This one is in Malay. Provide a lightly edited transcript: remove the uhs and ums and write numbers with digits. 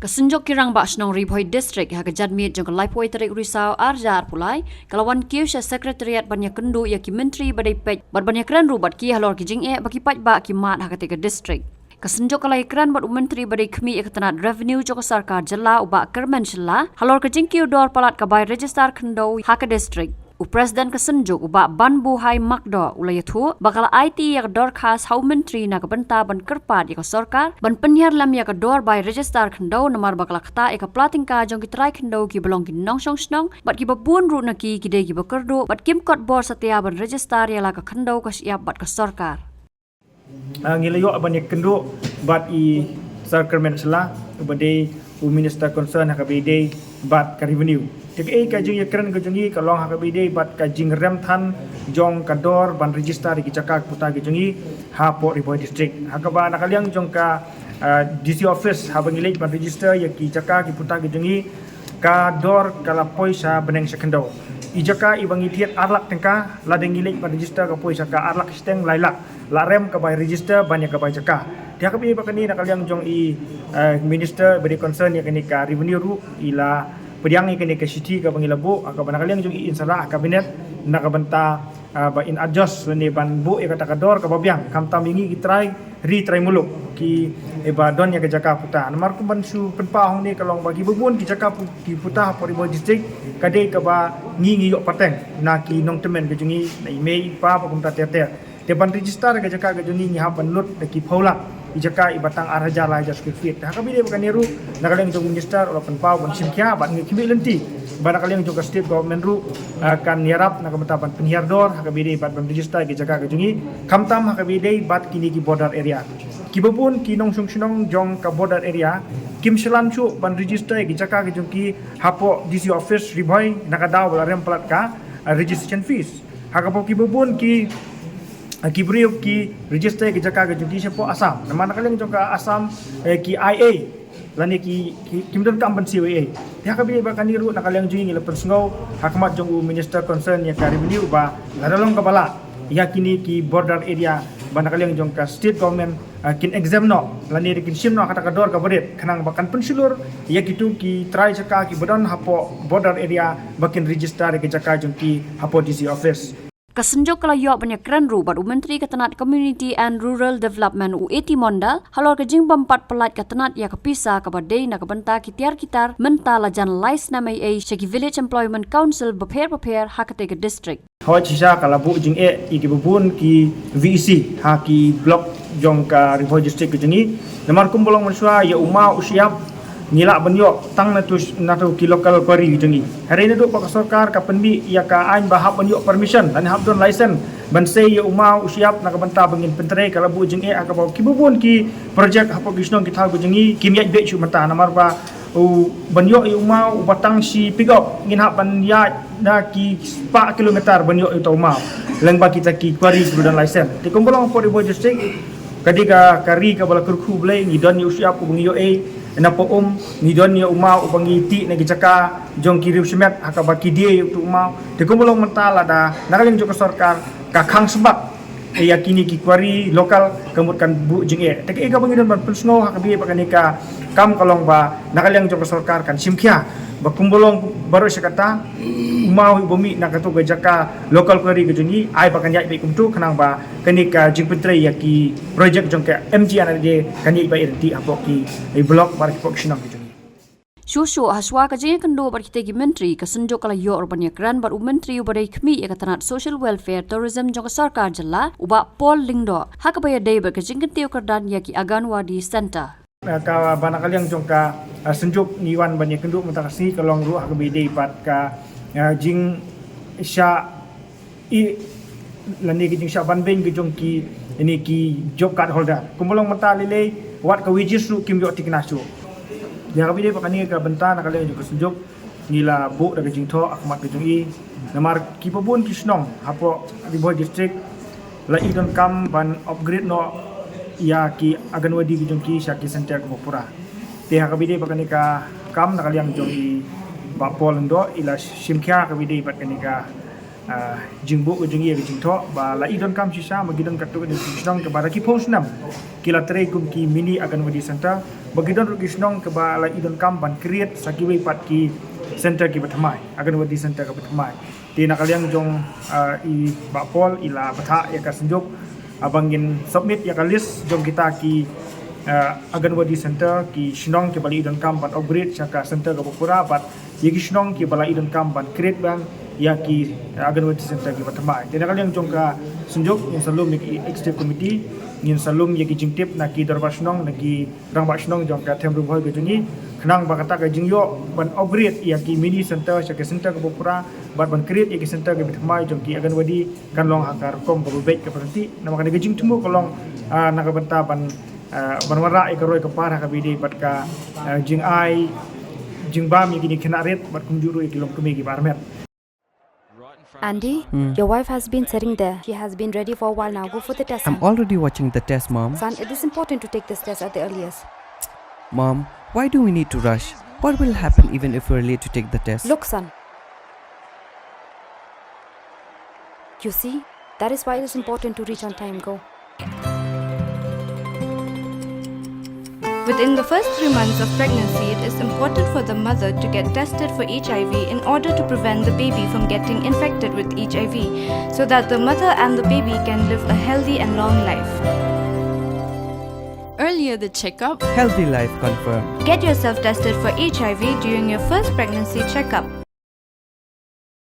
Kesenjok kirang bak senong Ribhoi District ha kejadmit jong Laipoi Terik Risau arjar pulai kalawan kiu sya sekretariat banyak kendu ya ki menteri badai pej bad banyak keren ru bad ki halor ki jing bagi paj ba ki mat ha ketika district. Kesenjok kalai keren bad menteri badai kemi ya ketenat revenue jong sarkar jela uba kermen shela halor ke jing kiu dor palat kabai register kendo ha ke district. Presiden kesenjuk uba ban buhai makdo ulai thu bakal IT yak dor khas hau menteri na kebenta ban kerpat yak sorkar ban penyiar lam yak dor by register khendo namar bakal kata yak plating ka jong kitrai khendo ki belong ki nong song snong bat ki babun ru na ki de ki bakerdo bat kim kot bor setia ban register ya la ka khendo ka siap bat ka sorkar ngilayo banyak kendo bat I sarkar mensela ubade minister concern hakabide bat ka revenue Tek ka jing yakran ka jungi ka long hakabide bat ka jing rem than jong ka dor ban register ki cakak puta ki jungi ha po Ribhoi district hakaba nakaliang jong ka DC office ha bangilej ban register ya ki cakak ki puta ki jungi ka dor kala poisa beneng sekendo ijaka ibangi tiat arlak tengka ladeng ngilej ban register ka poisa ka arlak steng lailak la rem ka bai register banyak ka bai cakak dia kabi bakani nakaliang jong minister beri concern ya kini ka revenue ru ila pediang ikani ke city ka bangilabu aka banakaliang jong insara kabinet nakabanta ba in adjust ni ban bu e kata kador ka babiang kam tamingi kitrai try muluk ki eba don ya ke jaka puta namar ku bansu penpa hong ni kalong bagi bebun ki jaka ki puta po Ribhoi district kade ka ba ngi yok pateng na ki nong temen ke jungi na email pa kum ta ter te ban register ke jaka ke jungi ha ban lut ki phaula ijaka ibatang arhaja la ja square feet hakabi de bakani ru nakaleng jong minister ora penpau ban simkya ban ngi kimi lenti banakaleng jong state government ru kan niarap nakamatapan penhiar dor hakabi de bat ban register ki jaka ke jungi kamtam hakabi de bat kini ki border area kibabun ki nong sungsunong jong ka border area kim selam chu ban register ki jaka ke jongki hapo DC office Ribhoi nakadaw wala rem plat ka registration fees hakapo kibabun ki Kibriyo ki register ki jaka ke jungi sepo Assam nama nakaleng jong ka Assam ki IA lani ki kimdon kam ban CWA dia kabi bakani ru nakaleng jungi lepen sngau hakmat jong minister concern ya ka revenue ba ladalong kabala ya kini ki border area banakaleng jong ka state government kin exam no lani kin sim no kata kador ka berit kanang bakan pensilur ya kitu ki try jaka ki bodon hapo border area bakin register ki jaka jong ki hapo DC office Kesenjok kalayok banyak keren ru bad menteri ketenat community and rural development U80 Mondal halor ke jing bampat pelat ketenat ya kepisa kabadai na kebenta kitiar kitar menta lajan lais namai Sheki Village Employment Council prepare hakate ke district Hawa cisa kalabu jing iki bubun ki VEC ha ki blok jong ka Ribhoi district ke jengi namar kumbolong mansua ya uma usiap nilak benyok tang natu ki local quarry jengi hari ini duk pak sarkar ka penbi ya ka ain bahap benyok permission dan hab don license ban sei ya uma usiap nak benta bengin pentere kalabu jing aka baw ki bubun ki project hapo gisnong ki thau jengi kimya be chu mata namar ba benyok ya uma batang si pick up ngin hab ban ya na ki 4 kilometer benyok itu uma leng ba kita ki quarry dan license ti kumbolong for Ribhoi district kadika kari ka bala kurku blai ni don yu usiap bengiyo na po nidon ya umau ubangi ti na gijaka jong kirib semet hakabaki dia tu umau de kumulong mentala da nakaleng joko sarkar ka khang sebab yakini ki kwari lokal kemutkan bu jing tek ka bangidon ban pensno hakabi pakanika kam kalong ba nakaleng joko sarkar kan simkya ba kumbolong baru sekata umau bumi nakatu gajaka lokal kwari gejungi ai pakan yai kumtu kanang ba kanika jing petre yaki project jong ka MGN de kanyi ba irti apoki blok bar ki poksinang gejungi Shushu haswa ka jing kendo bar kitegi menteri kesenjok kalayok urbanya kran bar menteri ubadai kemi ya ketenat social welfare tourism jong sarkar jela uba Paul Lingdo hakabaya dei bar ka jing kentiu kerdan yaki Aganwadi Center ka banakaliang jong ka senjuk niwan banyak kenduk mentakasi kalong ru hakabide pat ka jing sya I lani ki jing sya banbeng ki jong ki ini ki job card holder kumulong menta lele wat ka wages ru kim yo tiknasu dia kabide pakani ka benta nakaliang jong ka senjuk ngila bu daga jing tho akmat ki jong I namar ki pabun kisnong hapo Ribhoi district la idon kam ban upgrade no ya ki Aganwadi ki jong ki Shaki center ko pura te hakabide pakani ka kam nakaliang jong I bapol ndo ila simkya kabide pakani ka jingbu ujung ye jing tho ba la idon kam sisa magidon katu ni sinong ke baraki posnam kila tre kum ki mini Aganwadi center bagi don rugi snong ke ba la idon kam ban create sakiwe pat ki center ki batmai agan wadi center ka batmai ti nakaliang jong i ba pol ila batha ya ka senjuk abangin submit ya ka list jong kita ki agan wadi center ki snong ke bali idon kam ban upgrade saka center ka Bapura bat yegi snong ki bala idon kam ban create bang ya ki agan wadi center ki batmai ti nakaliang jong ka senjuk yang selalu ki executive committee ngin salum yagi jingtip na ki darba snong na ki rangba snong jong ka them rumhoi ge jungi khnang ba kata ka jingyo ban upgrade ya ki mini center saka center ka Bapura bat ban create yagi center ke bitmai jong ki agan wadi kan long hakar kom ka bebek ka berhenti nama ka jing tumu kolong na ka benta ban banwara e ka roi ka par ka bidi bat ka jing ai jing bam yagi ni kinaret bat kumjuru yagi long kumi ki barmet. Andy, your wife has been sitting there. She has been ready for a while now. Go for the test. I'm son. already watching the test, Mom. Son, it is important to take this test at the earliest. Mom, why do we need to rush? What will happen even if we're late to take the test? Look, son. You see, that is why it is important to reach on time. Go. Within the first 3 months of pregnancy, it is important for the mother to get tested for HIV in order to prevent the baby from getting infected with HIV, so that the mother and the baby can live a healthy and long life. Earlier the checkup, Healthy life confirmed. Get yourself tested for HIV during your first pregnancy checkup.